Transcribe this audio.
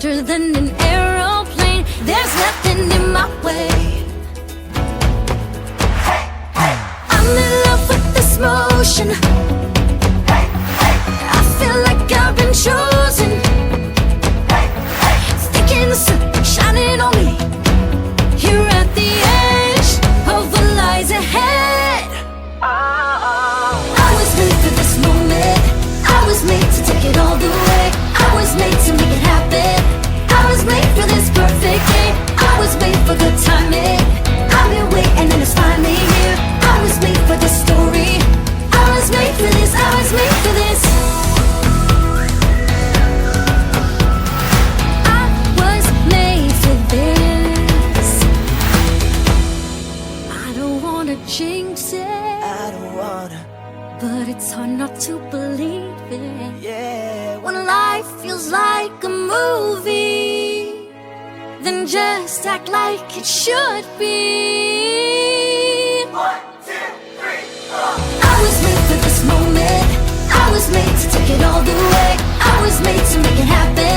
faster than an aeroplane. There's nothing in my way. I'm in love with this motion. I feel like I've been chosen. Thinking the sun shining on me. Here at the edge of what lies ahead. I was made for this moment. I was made to take it all the way. I was made to make it happen. I was made for this perfect day. I was made for good timing. I've been waiting and it's finally here. I was made for this story. I was made for this. I was made for this. I was made for this. I don't wanna jinx it. I don't wanna, but it's hard not to believe it. yeah. When life feels like a movie, then just act like it should be. 1, 2, 3, 4. I was made for this moment. I was made to take it all the way. I was made to make it happen.